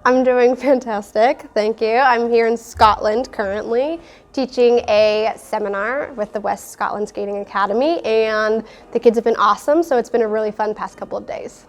I'm doing fantastic, thank you. I'm here in Scotland currently, teaching a seminar with the West Scotland Skating Academy, and the kids have been awesome, so it's been a really fun past couple of days.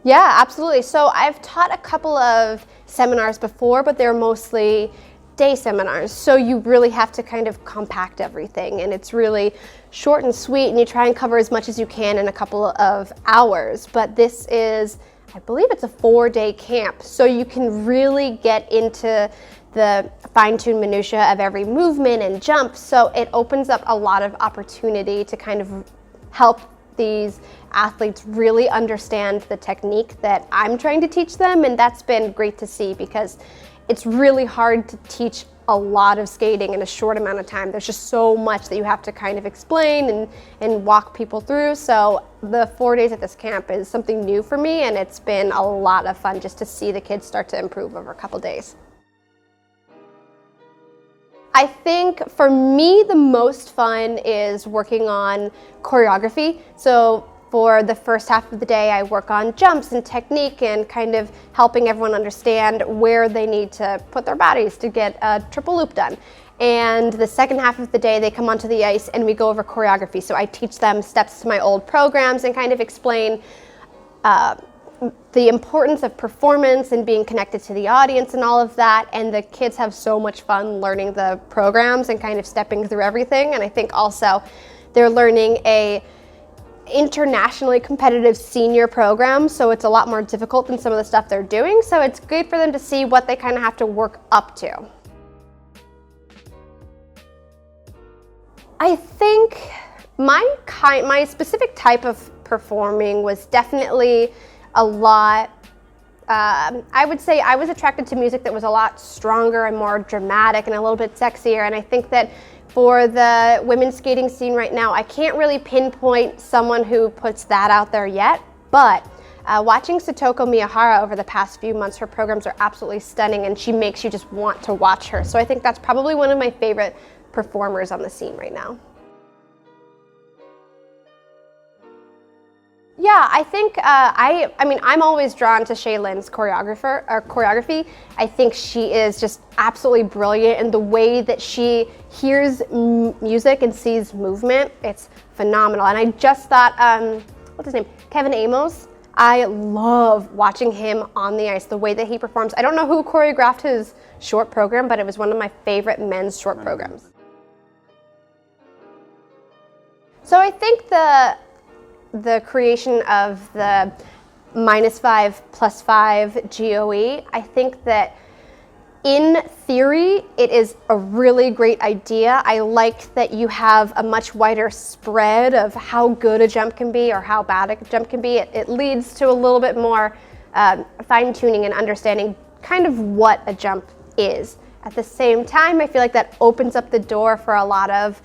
Yeah, absolutely. So I've taught a couple of seminars before, but they're mostly day seminars. So you really have to kind of compact everything, and it's really short and sweet, and you try and cover as much as you can in a couple of hours. But this is, I believe it's a 4-day camp, so you can really get into the fine-tuned minutia of every movement and jump. So it opens up a lot of opportunity to kind of help these athletes really understand the technique that I'm trying to teach them, and that's been great to see because it's really hard to teach a lot of skating in a short amount of time. There's just so much that you have to kind of explain and walk people through. So the 4 days at this camp is something new for me, and it's been a lot of fun just to see the kids start to improve over a couple days. I think for me the most fun is working on choreography. So for the first half of the day I work on jumps and technique and kind of helping everyone understand where they need to put their bodies to get a triple loop done. And the second half of the day they come onto the ice and we go over choreography. So I teach them steps to my old programs and kind of explain the importance of performance and being connected to the audience and all of that, and the kids have so much fun learning the programs and kind of stepping through everything. And I think also they're learning a internationally competitive senior program, so it's a lot more difficult than some of the stuff they're doing, so it's good for them to see what they kind of have to work up to. I think my specific type of performing was definitely a lot, I would say I was attracted to music that was a lot stronger and more dramatic and a little bit sexier, and I think that for the women's skating scene right now, I can't really pinpoint someone who puts that out there yet, but watching Satoko Miyahara over the past few months, her programs are absolutely stunning and she makes you just want to watch her. So I think that's probably one of my favorite performers on the scene right now. Yeah, I think I'm always drawn to Shaylin's choreography. I think she is just absolutely brilliant, and the way that she hears music and sees movement, it's phenomenal. And I just thought, what's his name? Kevin Amos. I love watching him on the ice, the way that he performs. I don't know who choreographed his short program, but it was one of my favorite men's short programs. So I think the creation of the -5 +5 GOE, I think that in theory it is a really great idea. I like that you have a much wider spread of how good a jump can be or how bad a jump can be. It leads to a little bit more fine-tuning and understanding kind of what a jump is. At the same time, I feel like that opens up the door for a lot of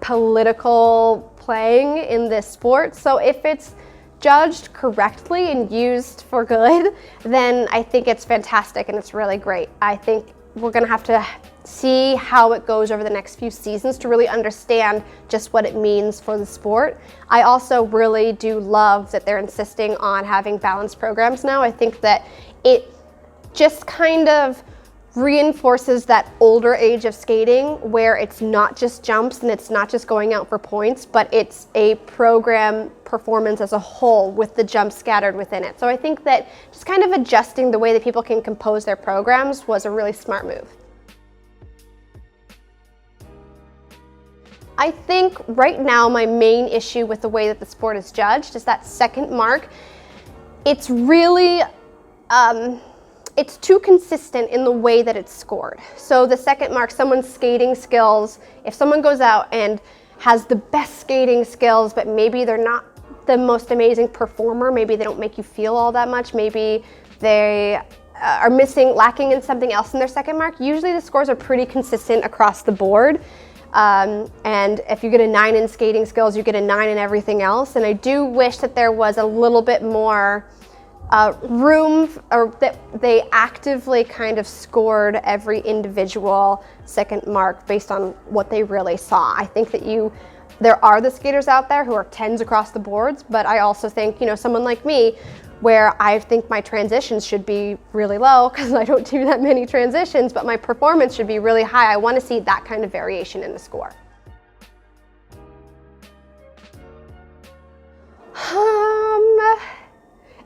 political playing in this sport. So if it's judged correctly and used for good, then I think it's fantastic and it's really great. I think we're gonna have to see how it goes over the next few seasons to really understand just what it means for the sport. I also really do love that they're insisting on having balanced programs now. I think that it just kind of reinforces that older age of skating where it's not just jumps and it's not just going out for points, but it's a program performance as a whole with the jumps scattered within it. So I think that just kind of adjusting the way that people can compose their programs was a really smart move. I think right now my main issue with the way that the sport is judged is that second mark. It's really it's too consistent in the way that it's scored. So the second mark, someone's skating skills, if someone goes out and has the best skating skills, but maybe they're not the most amazing performer, maybe they don't make you feel all that much, maybe they are lacking in something else in their second mark, usually the scores are pretty consistent across the board. And if you get a 9 in skating skills, you get a 9 in everything else. And I do wish that there was a little bit more room, or that they actively kind of scored every individual second mark based on what they really saw. I think that there are the skaters out there who are 10s across the boards, but I also think, someone like me where I think my transitions should be really low because I don't do that many transitions, but my performance should be really high. I want to see that kind of variation in the score.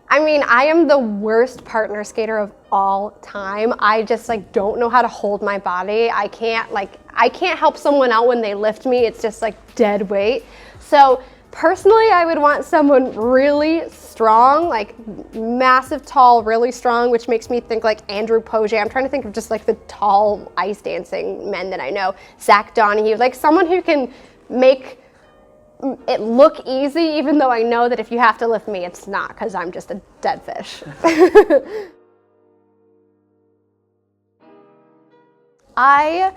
I mean, I am the worst partner skater of all time. I just like don't know how to hold my body. I can't help someone out when they lift me. It's just like dead weight. So personally, I would want someone really strong, like massive, tall, really strong, which makes me think like Andrew Poje. I'm trying to think of just like the tall ice dancing men that I know. Zach Donahue, like someone who can make it look easy, even though I know that if you have to lift me, it's not, because I'm just a dead fish. I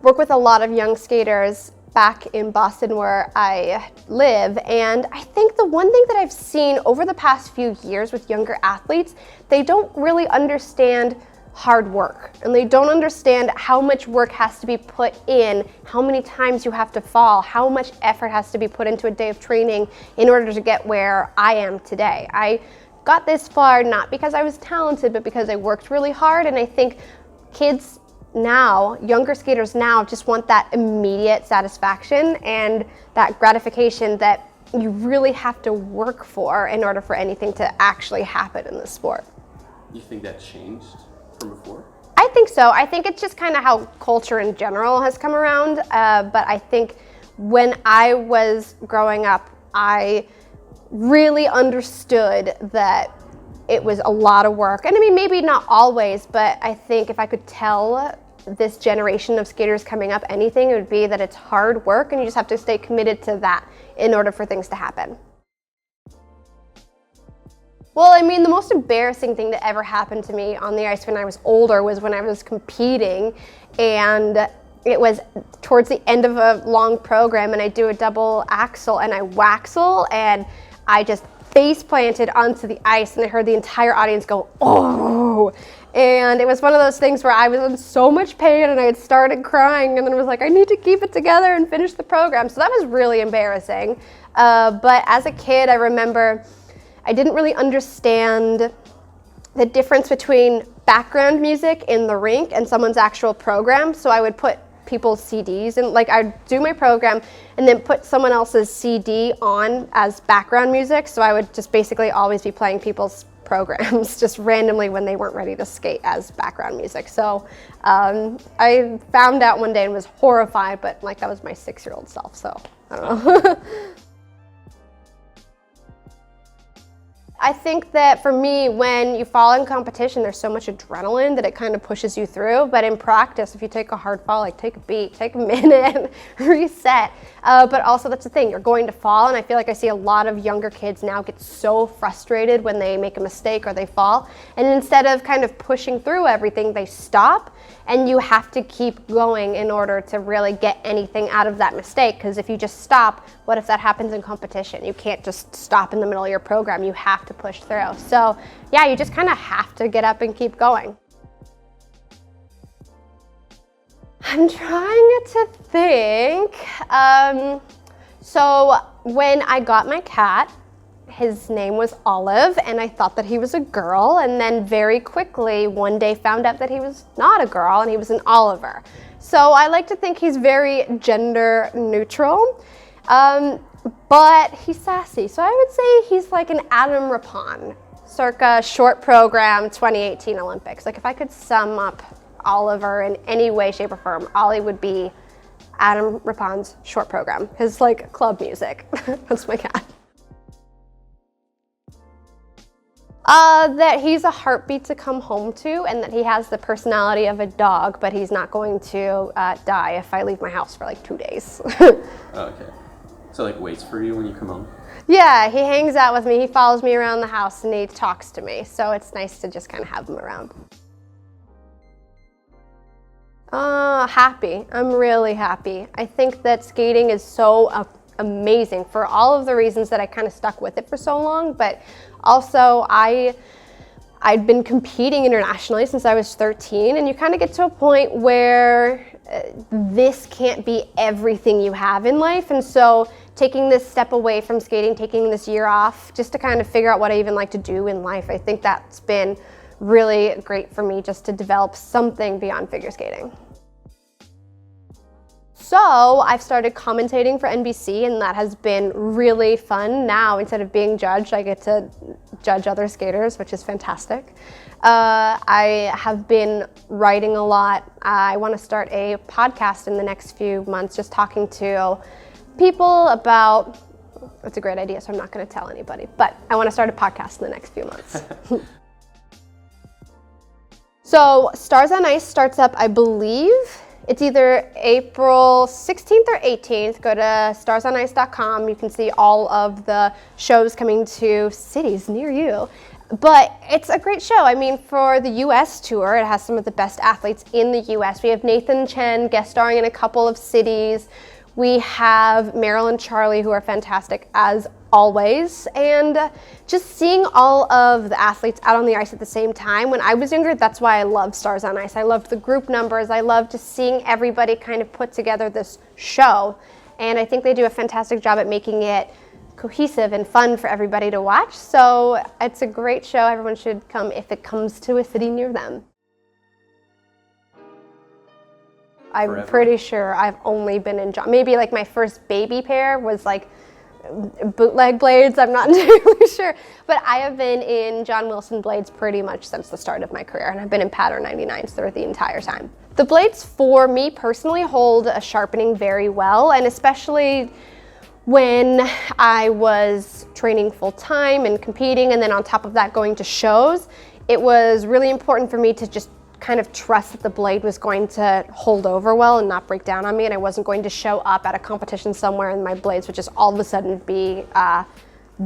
work with a lot of young skaters back in Boston where I live, and I think the one thing that I've seen over the past few years with younger athletes, they don't really understand hard work, and they don't understand how much work has to be put in, how many times you have to fall, how much effort has to be put into a day of training in order to get where I am today. I got this far not because I was talented, but because I worked really hard, and I think kids now, younger skaters now, just want that immediate satisfaction and that gratification that you really have to work for in order for anything to actually happen in the sport. You think that changed from before? I think so. I think it's just kind of how culture in general has come around. But I think when I was growing up, I really understood that it was a lot of work. And I mean, maybe not always, but I think if I could tell this generation of skaters coming up anything, it would be that it's hard work and you just have to stay committed to that in order for things to happen. Well, I mean, the most embarrassing thing that ever happened to me on the ice when I was older was when I was competing, and it was towards the end of a long program, and I do a double axel and I waxel, and I just face planted onto the ice, and I heard the entire audience go, "Oh!" And it was one of those things where I was in so much pain and I had started crying, and then I was like, I need to keep it together and finish the program. So that was really embarrassing. But as a kid, I remember I didn't really understand the difference between background music in the rink and someone's actual program. So I would put people's CDs and like I'd do my program and then put someone else's CD on as background music. So I would just basically always be playing people's programs just randomly when they weren't ready to skate as background music. So I found out one day and was horrified, but like that was my 6-year-old self, so I don't know. I think that for me, when you fall in competition, there's so much adrenaline that it kind of pushes you through. But in practice, if you take a hard fall, like take a beat, take a minute, reset. But also that's the thing, you're going to fall. And I feel like I see a lot of younger kids now get so frustrated when they make a mistake or they fall. And instead of kind of pushing through everything, they stop. And you have to keep going in order to really get anything out of that mistake. Because if you just stop, what if that happens in competition? You can't just stop in the middle of your program. You have to push through. So yeah, you just kind of have to get up and keep going. I'm trying to think. So when I got my cat, his name was Olive, and I thought that he was a girl, and then very quickly one day found out that he was not a girl and he was an Oliver. So I like to think he's very gender neutral, but he's sassy. So I would say he's like an Adam Rapon, circa short program 2018 Olympics. Like if I could sum up Oliver in any way, shape, or form, Ollie would be Adam Rapon's short program, his like club music. That's my cat. That he's a heartbeat to come home to, and that he has the personality of a dog, but he's not going to die if I leave my house for like 2 days. Oh, okay. So like waits for you when you come home? Yeah, he hangs out with me, he follows me around the house, and he talks to me, so it's nice to just kind of have him around. Happy. I'm really happy. I think that skating is so amazing for all of the reasons that I kind of stuck with it for so long, but also I'd been competing internationally since I was 13, and you kind of get to a point where this can't be everything you have in life, and so taking this step away from skating, taking this year off, just to kind of figure out what I even like to do in life. I think that's been really great for me, just to develop something beyond figure skating. So I've started commentating for NBC, and that has been really fun. Now, instead of being judged, I get to judge other skaters, which is fantastic. I have been writing a lot. I want to start a podcast in the next few months, just talking to people about, it's a great idea, so I'm not going to tell anybody, but I want to start a podcast in the next few months. So Stars on Ice starts up, I believe, it's either April 16th or 18th. Go to starsonice.com. You can see all of the shows coming to cities near you. But it's a great show. I mean, for the US tour, it has some of the best athletes in the US. We have Nathan Chen guest starring in a couple of cities. We have Meryl and Charlie, who are fantastic as always. And just seeing all of the athletes out on the ice at the same time. When I was younger, that's why I loved Stars on Ice. I loved the group numbers. I loved just seeing everybody kind of put together this show. And I think they do a fantastic job at making it cohesive and fun for everybody to watch. So it's a great show. Everyone should come if it comes to a city near them. I'm pretty sure I've only been in John. Maybe like my first baby pair was like bootleg blades. I'm not entirely sure. But I have been in John Wilson blades pretty much since the start of my career. And I've been in pattern 99s through the entire time. The blades for me personally hold a sharpening very well. And especially when I was training full time and competing, and then on top of that going to shows, it was really important for me to just kind of trust that the blade was going to hold over well and not break down on me, and I wasn't going to show up at a competition somewhere and my blades would just all of a sudden be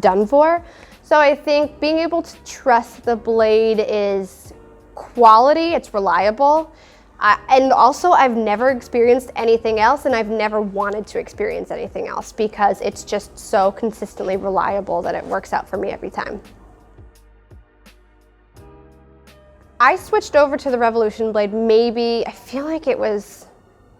done for. So I think being able to trust the blade is quality, it's reliable, and also I've never experienced anything else, and I've never wanted to experience anything else because it's just so consistently reliable that it works out for me every time. I switched over to the Revolution blade maybe, I feel like it was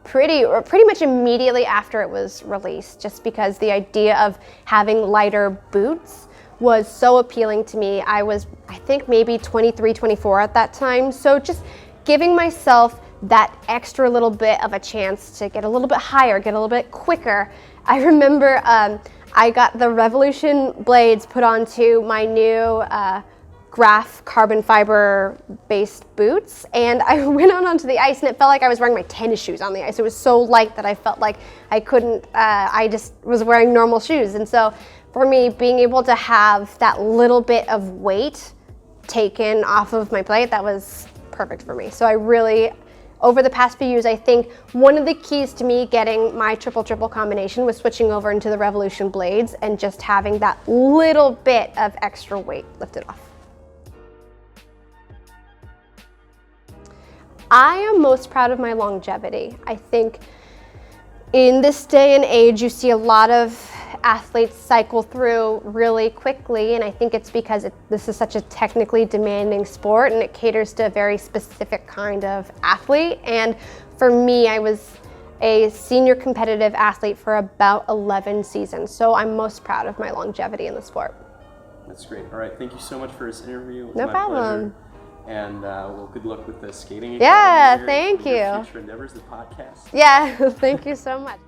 pretty much immediately after it was released, just because the idea of having lighter boots was so appealing to me. I was, I think maybe 23, 24 at that time. So just giving myself that extra little bit of a chance to get a little bit higher, get a little bit quicker. I remember I got the Revolution blades put onto my new Graph carbon fiber based boots, and I went out onto the ice and it felt like I was wearing my tennis shoes on the ice. It was so light that I felt like I couldn't, I just was wearing normal shoes. And so for me, being able to have that little bit of weight taken off of my blade, that was perfect for me. So I really, over the past few years, I think one of the keys to me getting my triple-triple combination was switching over into the Revolution blades and just having that little bit of extra weight lifted off. I am most proud of my longevity. I think in this day and age, you see a lot of athletes cycle through really quickly, and I think it's because this is such a technically demanding sport and it caters to a very specific kind of athlete. And for me, I was a senior competitive athlete for about 11 seasons, so I'm most proud of my longevity in the sport. That's great. All right, thank you so much for this interview. It was no my problem. Pleasure. And well, good luck with the skating. Yeah, thank you. Future endeavors, the podcast. Yeah, thank you so much.